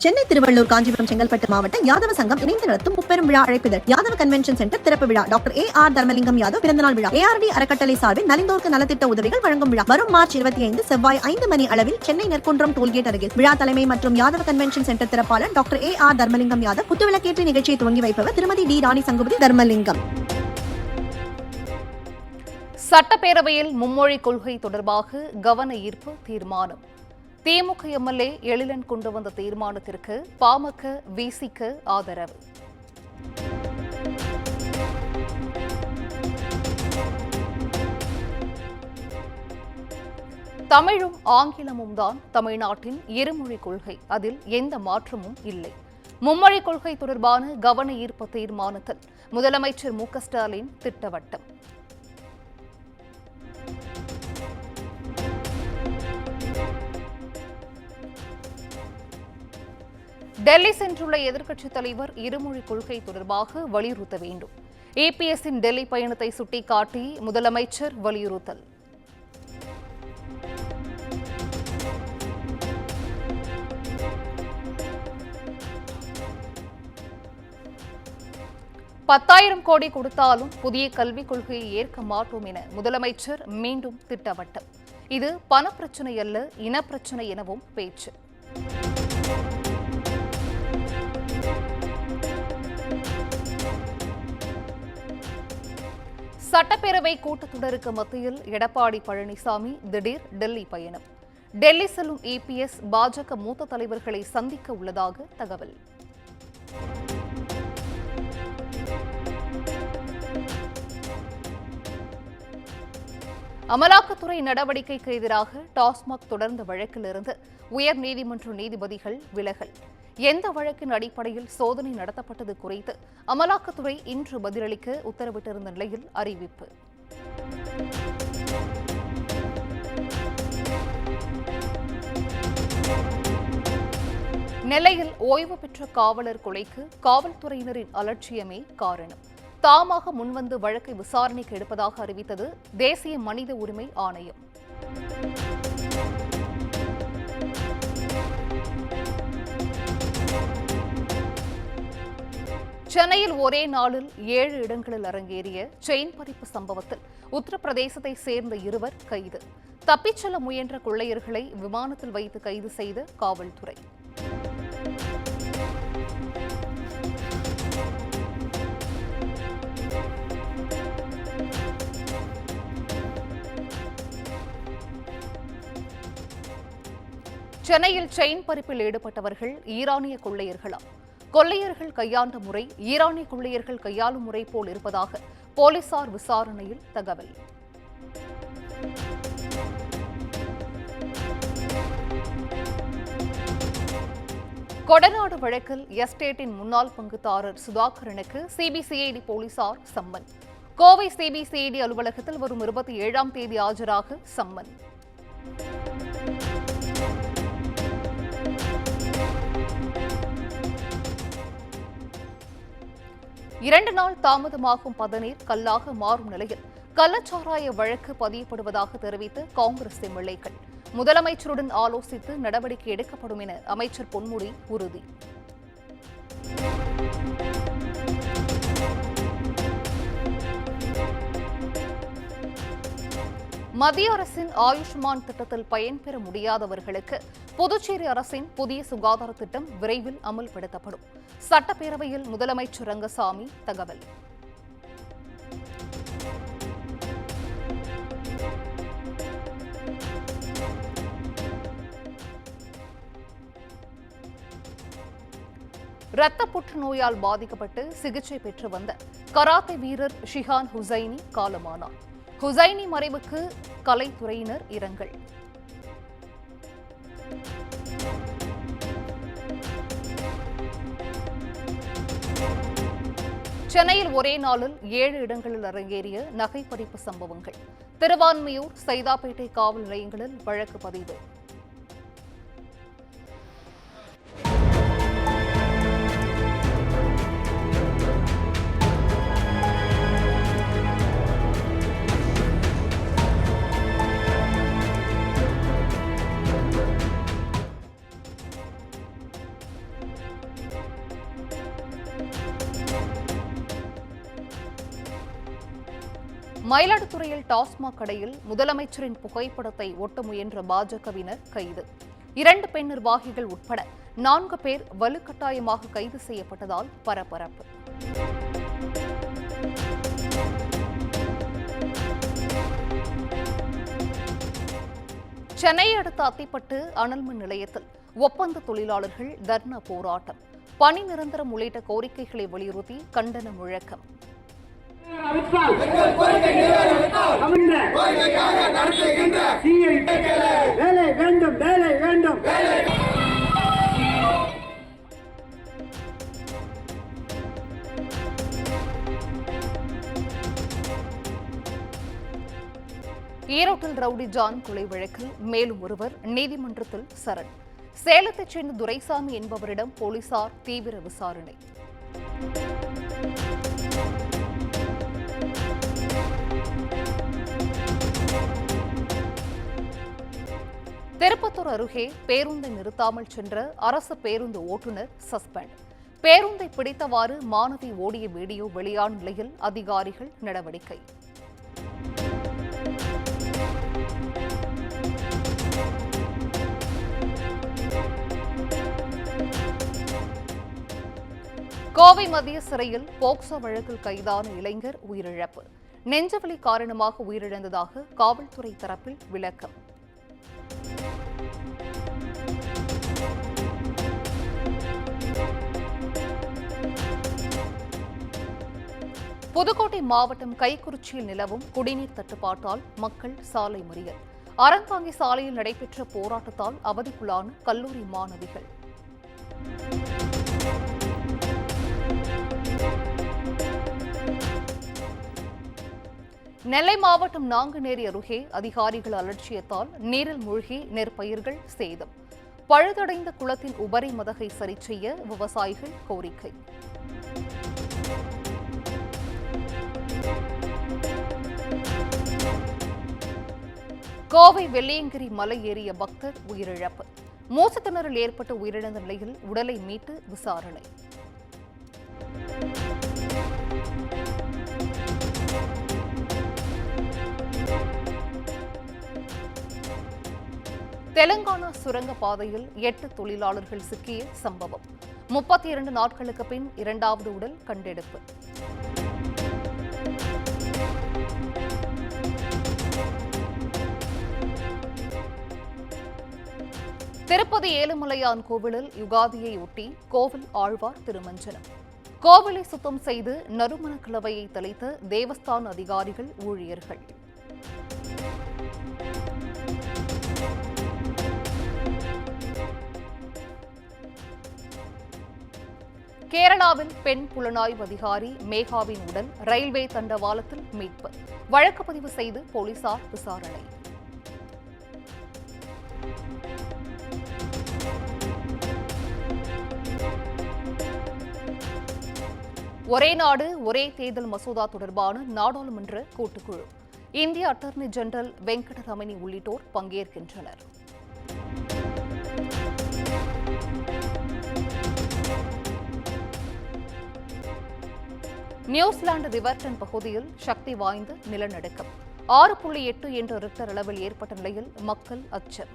சென்னை, திருவள்ளூர், காஞ்சிபுரம், செங்கல்பட்டு மாவட்ட யாதவ சங்கம் இணைந்து நடத்தும் முப்பெரும் விழா அழைப்பிதழ். யாதவ கன்வென்ஷன் சென்டர் திறப்பு விழா. டாக்டர் AR தர்மலிங்கம் யாதவ் பிறந்தநாள் விழா. ARD அறக்கட்டளை சார்பில் நலிந்தோருக்கு நலத்திட்ட உதவிகள் வழங்கும் விழா. வரும் மார்ச் 25 செவ்வாய் 5 மணி அளவில் சென்னை நெற்குன்றம் டோல்கேட் அருகில். விழா தலைமை மற்றும் யாதவ கன்வென்ஷன் சென்டர் திறப்பாளர் டாக்டர் AR தர்மலிங்கம் யாதவ். குத்துவிளக்கேற்றி நிகழ்ச்சியை துவங்கி வைப்பவர் திருமதி டி ராணி சங்குபதி தர்மலிங்கம். சட்டப்பேரவையில் மும்மொழி கொள்கை தொடர்பாக கவன ஈர்ப்பு தீர்மானம். திமுக எம்எல்ஏ எழிலன் கொண்டு வந்த தீர்மானத்திற்கு பாமக, விசிக ஆதரவு. தமிழும் ஆங்கிலமும் தான் தமிழ்நாட்டின் இருமொழி கொள்கை. அதில் எந்த மாற்றமும் இல்லை. மும்மொழி கொள்கை தொடர்பான கவன ஈர்ப்பு தீர்மானத்தில் முதலமைச்சர் மு.க.ஸ்டாலின் திட்டவட்டம். டெல்லி சென்றுள்ள எதிர்க்கட்சித் தலைவர் இருமொழி கொள்கை தொடர்பாக வலியுறுத்த வேண்டும். EPSன் டெல்லி பயணத்தை சுட்டிக்காட்டி முதலமைச்சர் வலியுறுத்தல். $10,000 கோடி கொடுத்தாலும் புதிய கல்விக் கொள்கையை ஏற்க மாட்டோம் என முதலமைச்சர் மீண்டும் திட்டவட்டம். இது பணப்பிரச்சினை அல்ல, இனப்பிரச்சினை எனவும் பேச்சு. சட்டப்பேரவை கூட்டத்தொடருக்கு மத்தியில் எடப்பாடி பழனிசாமி திடீர் டெல்லி பயணம். டெல்லி செல்லும் EPS பாஜக மூத்த தலைவர்களை சந்திக்க உள்ளதாக தகவல். அமலாக்கத்துறை நடவடிக்கைக்கு எதிராக டாஸ்மாக் தொடர்ந்த வழக்கிலிருந்து உயர்நீதிமன்ற நீதிபதிகள் விலகல். எந்த வழக்கின் அடிப்படையில் சோதனை நடத்தப்பட்டது குறித்து அமலாக்கத்துறை இன்று பதிலளிக்க உத்தரவிட்டிருந்த நிலையில் அறிவிப்பு. நெல்லையில் ஓய்வு பெற்ற காவலர் கொலைக்கு காவல்துறையினரின் அலட்சியமே காரணம். தாமாக முன்வந்து வழக்கை விசாரணைக்கு எடுப்பதாக அறிவித்தது தேசிய மனித உரிமை ஆணையம். சென்னையில் ஒரே நாளில் 7 இடங்களில் அரங்கேறிய செயின் பறிப்பு சம்பவத்தில் உத்தரப்பிரதேசத்தை சேர்ந்த 2 கைது. தப்பிச் செல்ல முயன்ற கொள்ளையர்களை விமானத்தில் வைத்து கைது செய்த காவல்துறை. சென்னையில் செயின் பறிப்பில் ஈடுபட்டவர்கள் ஈரானிய கொள்ளையர்களா? கொள்ளையர்கள் கையாண்ட முறை ஈரானிய கொள்ளையர்கள் கையாளும் முறை போல் இருப்பதாக போலீசார் விசாரணையில் தகவல். கொடநாடு வழக்கில் எஸ்டேட்டின் முன்னாள் பங்குதாரர் சுதாகரனுக்கு சிபிசிஐடி போலீசார் சம்மன். கோவை சிபிசிஐடி அலுவலகத்தில் வரும் 27ஆம் தேதி ஆஜராக சம்மன். 2 நாள் தாமதமாகும் பதநீர் கல்லாக மாறும் நிலையில் கள்ளச்சாராய வழக்கு பதியப்படுவதாக தெரிவித்த காங்கிரஸ் எம்எல்ஏக்கள். முதலமைச்சருடன் ஆலோசித்து நடவடிக்கை எடுக்கப்படும் என அமைச்சர் பொன்முடி உறுதி. மத்திய அரசின் ஆயுஷ்மான் திட்டத்தில் பயன்பெற முடியாதவர்களுக்கு புதுச்சேரி அரசின் புதிய சுகாதார திட்டம் விரைவில் அமல்படுத்தப்படும். சட்டப்பேரவையில் முதலமைச்சர் ரங்கசாமி தகவல். இரத்த புற்றுநோயால் பாதிக்கப்பட்டு சிகிச்சை பெற்று வந்த கராத்தே வீரர் ஷிஹான் ஹுசைனி காலமானார். ஹுசைனி மறைவுக்கு கலைத்துறையினர் இரங்கல். சென்னையில் ஒரே நாளில் 7 இடங்களில் அரங்கேறிய நகை பறிப்பு சம்பவங்கள். திருவான்மியூர், சைதாப்பேட்டை காவல் நிலையங்களில் வழக்கு பதிவு. மயிலாடுதுறையில் டாஸ்மாக் கடையில் முதலமைச்சரின் புகைப்படத்தை ஒட்ட முயன்ற பாஜகவினர் கைது. 2 பெண் நிர்வாகிகள் உட்பட 4 பேர் வலுக்கட்டாயமாக கைது செய்யப்பட்டதால் பரபரப்பு. சென்னையை அடுத்த அத்திப்பட்டு அனல்மின் நிலையத்தில் ஒப்பந்த தொழிலாளர்கள் தர்ணா போராட்டம். பணி நிரந்தரம் உள்ளிட்ட கோரிக்கைகளை வலியுறுத்தி கண்டன முழக்கம். ஈரோட்டில் ரவுடி ஜான் கொலை வழக்கில் மேலும் ஒருவர் நீதிமன்றத்தில் சரண். சேலத்தைச் சேர்ந்த துரைசாமி என்பவரிடம் போலீசார் தீவிர விசாரணை. திருப்பத்தூர் அருகே பேருந்தை நிறுத்தாமல் சென்ற அரசு பேருந்து ஓட்டுநர் சஸ்பெண்ட். பேருந்தை பிடித்தவாறு மாணவி ஓடிய வீடியோ வெளியான நிலையில் அதிகாரிகள் நடவடிக்கை. கோவை மத்திய சிறையில் போக்சோ வழக்கில் கைதான இளைஞர் உயிரிழப்பு. நெஞ்சுவலி காரணமாக உயிரிழந்ததாக காவல்துறை தரப்பில் விளக்கம். புதுக்கோட்டை மாவட்டம் கைக்குறிச்சியில் நிலவும் குடிநீர் தட்டுப்பாட்டால் மக்கள் சாலை மறியல். அறந்தாங்கி சாலையில் நடைபெற்ற போராட்டத்தால் அவதிக்குள்ளான கல்லூரி மாணவிகள். நெல்லை மாவட்டம் நாங்குநேரி அருகே அதிகாரிகள் அலட்சியத்தால் நீரில் மூழ்கி நெற்பயிர்கள் சேதம். பழுதடைந்த குளத்தின் உபரி மதகை சரி செய்ய விவசாயிகள் கோரிக்கை. கோவை வெள்ளியங்கிரி மலை ஏறிய பக்தர் உயிரிழப்பு. மூச்சுத்திணறல் ஏற்பட்டு உயிரிழந்த நிலையில் உடலை மீட்டு விசாரணை. தெலங்கானா சுரங்கப்பாதையில் 8 தொழிலாளர்கள் சிக்கிய சம்பவம். 32 நாட்களுக்கு பின் 2வது உடல் கண்டெடுப்பு. திருப்பதி ஏழுமலையான் கோவிலில் யுகாதியை ஒட்டி கோவில் ஆழ்வார் திருமஞ்சனம். கோவிலை சுத்தம் செய்து நறுமண கலவையை தெளித்த தேவஸ்தான அதிகாரிகள் ஊழியர்கள். கேரளாவில் பெண் புலனாய்வு அதிகாரி மேகாவின் உடல் ரயில்வே தண்டவாளத்தில் மீட்பு. வழக்கு பதிவு செய்து போலீசார் விசாரணை. ஒரே நாடு ஒரே தேர்தல் மசோதா தொடர்பான நாடாளுமன்ற கூட்டுக்குழு. இந்திய அட்டர்னி ஜெனரல் வெங்கடரமணி உள்ளிட்டோர் பங்கேற்கின்றனர். நியூசிலாந்து ரிவர்டன் பகுதியில் சக்தி வாய்ந்த நிலநடுக்கம். 6.8 என்ற ரிக்டர் அளவில் ஏற்பட்ட நிலையில் மக்கள் அச்சம்.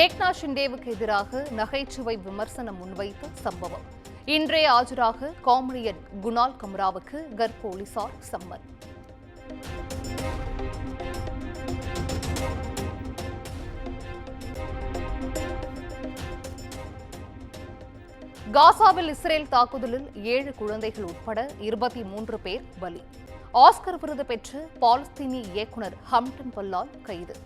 ஏக்நாத் ஷிண்டேவுக்கு எதிராக நகைச்சுவை விமர்சனம் முன்வைத்த சம்பவம். இன்றே ஆஜராக காமெடியன் குணால் கம்ராவுக்கு கர் போலீசார் சம்மன். காசாவில் இஸ்ரேல் தாக்குதலில் 7 குழந்தைகள் உட்பட 23 பேர் பலி. ஆஸ்கர் விருது பெற்ற பாலஸ்தீனிய இயக்குநர் ஹம்டன் பல்லால் கைது.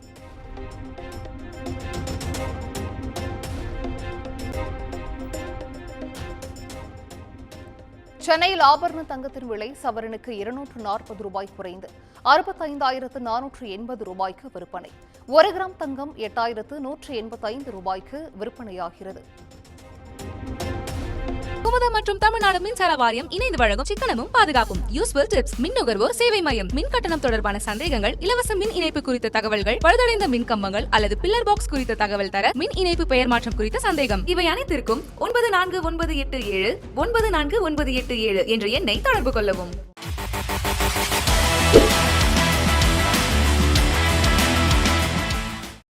சென்னையில் ஆபரண தங்கத்தின் விலை சவரனுக்கு 240 ரூபாய் குறைந்து 65,480 ரூபாய்க்கு விற்பனை. 1 கிராம் தங்கம் 8,185 ரூபாய்க்கு விற்பனையாகிறது. தாமோதர் மற்றும் தமிழ்நாடு மின்சார வாரியம் இணைந்து வழங்கும் சிக்கனமும் பாதுகாப்பும் யூஸ்ஃபுல் டிப்ஸ். மின் நுகர்வோர் சேவை மையம். மின் கட்டணம் தொடர்பான சந்தேகங்கள், இலவச மின் இணைப்பு குறித்த தகவல்கள், பழுதடைந்த மின் கம்பங்கள் அல்லது பில்லர் பாக்ஸ் குறித்த தகவல் தர, மின் இணைப்பு பெயர் மாற்றம் குறித்த சந்தேகம், இவை அனைத்திற்கும் 9497 9497 என்ற எண்ணை தொடர்பு கொள்ளவும்.